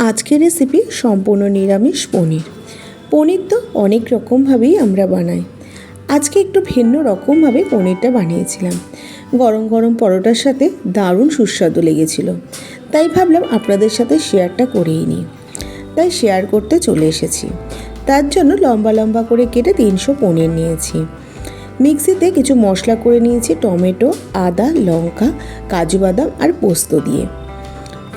আজকের রেসিপি সম্পূর্ণ নিরামিষ পনির। পনির তো অনেক রকমভাবেই আমরা বানাই। আজকে একটু ভিন্ন রকমভাবে পনিরটা বানিয়েছিলাম। গরম গরম পরোটার সাথে দারুণ সুস্বাদু লেগেছিল, তাই ভাবলাম আপনাদের সাথে শেয়ারটা করেই নিই। তাই শেয়ার করতে চলে এসেছি। তার জন্য লম্বা লম্বা করে কেটে 300 পনির নিয়েছি। মিক্সিতে কিছু মশলা করে নিয়েছি, টমেটো, আদা, লঙ্কা, কাজু বাদাম আর পোস্ত দিয়ে।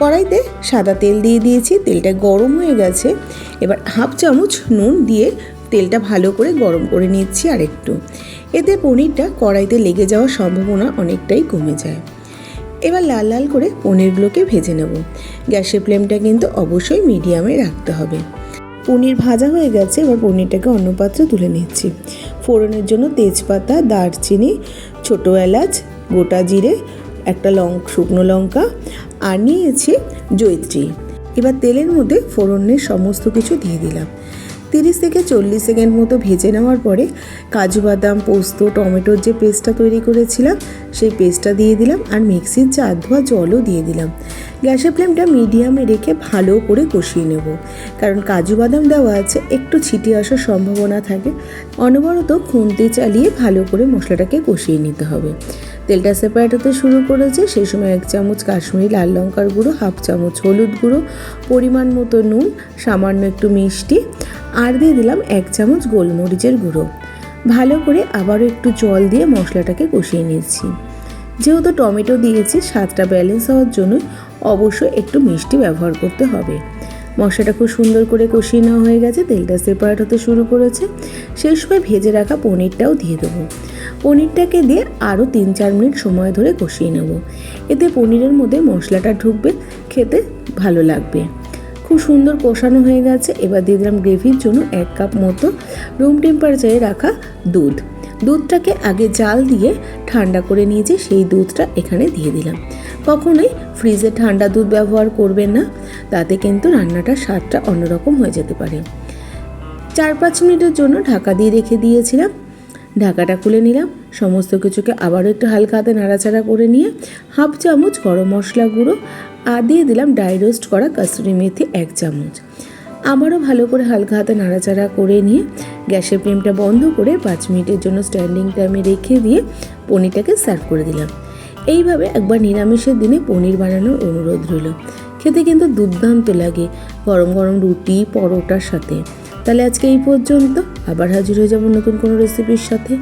কড়াইতে সাদা তেল দিয়ে দিয়েছি, তেলটা গরম হয়ে গেছে। এবার হাফ চামচ নুন দিয়ে তেলটা ভালো করে গরম করে নিচ্ছি আর একটু। এতে পনিরটা কড়াইতে লেগে যাওয়ার সম্ভাবনা অনেকটাই কমে যায়। এবার লাল লাল করে পনিরগুলোকে ভেজে নেব। গ্যাসের ফ্লেমটা কিন্তু অবশ্যই মিডিয়ামে রাখতে হবে। পনির ভাজা হয়ে গেছে, এবার পনিরটাকে অন্য পাত্রে তুলে নিচ্ছি। ফোড়নের জন্য তেজপাতা, দারচিনি, ছোটো এলাচ, গোটা জিরে, একটা শুকনো লঙ্কা আর নিয়েছি জয়িত্রী। এবার তেলের মধ্যে ফোড়নের সমস্ত কিছু দিয়ে দিলাম। 30 থেকে 40 সেকেন্ড মতো ভেজে নেওয়ার পরে কাজু বাদাম, পোস্ত, টমেটোর যে পেস্টটা তৈরি করেছিলাম সেই পেস্টটা দিয়ে দিলাম আর মিক্সির জার ধোয়া জলও দিয়ে দিলাম। গ্যাসের ফ্লেমটা মিডিয়ামে রেখে ভালো করে কষিয়ে নেব, কারণ কাজু বাদাম দেওয়া আছে, একটু ছিটে আসার সম্ভাবনা থাকে। অনবরত খুন্তি চালিয়ে ভালো করে মশলাটাকে কষিয়ে নিতে হবে। তেলটা সেপারেট হতে শুরু করেছে, সেই সময় 1 চামচ কাশ্মীরি লাল লঙ্কার গুঁড়ো, হাফ চামচ হলুদ গুঁড়ো, পরিমাণ মতো নুন, সামান্য একটু মিষ্টি আর দিয়ে দিলাম 1 চামচ গোলমরিচের গুঁড়ো। ভালো করে আবারও একটু জল দিয়ে মশলাটাকে কষিয়ে নিচ্ছি। যেহেতু টমেটো দিয়েছি, স্বাদটা ব্যালেন্স হওয়ার জন্য অবশ্যই একটু মিষ্টি ব্যবহার করতে হবে। মশলাটা খুব সুন্দর করে কষিয়ে নেওয়া হয়ে গেছে, তেলটা সেপারেট হতে শুরু করেছে। সেই সময় ভেজে রাখা পনিরটাও দিয়ে দেবো। পনিরটাকে দিয়ে আরও 3-4 মিনিট সময় ধরে কষিয়ে নেব। এতে পনিরের মধ্যে মশলাটা ঢুকবে, খেতে ভালো লাগবে। খুব সুন্দর কষানো হয়ে গেছে। এবার দিয়ে দিলাম গ্রেভির জন্য 1 কাপ মতো রুম টেম্পারেচারে রাখা দুধ। দুধটাকে আগে জাল দিয়ে ঠান্ডা করে নিয়েছি, সেই দুধটা এখানে দিয়ে দিলাম। কখনোই ফ্রিজে ঠান্ডা দুধ ব্যবহার করবেন না, তাতে কিন্তু রান্নাটার স্বাদটা অন্যরকম হয়ে যেতে পারে। 4-5 মিনিটের জন্য ঢাকা দিয়ে রেখে দিয়েছিলাম। ঢাকাটা খুলে নিলাম। সমস্ত কিছুকে আবারও একটু হালকা হাতে নাড়াচাড়া করে নিয়ে হাফ চামচ গরম মশলা গুঁড়ো আর দিয়ে দিলাম ড্রাই রোস্ট করা কসুরি মেথি 1 চামচ। আবারও ভালো করে হালকা হাতে নাড়াচাড়া করে নিয়ে গ্যাসের ফ্লেমটা বন্ধ করে 5 মিনিটের জন্য স্ট্যান্ডিং টাইমে রেখে দিয়ে পনিরটাকে সার্ভ করে দিলাম। এইভাবে একবার নিরামিষের দিনে পনির বানানোর অনুরোধ রইল। খেতে কিন্তু দুর্দান্ত লাগে গরম গরম রুটি, পরোটার সাথে। তাহলে আজকে এই পর্যন্ত, আবার হাজির হয়ে যাব নতুন কোনো রেসিপির সাথে।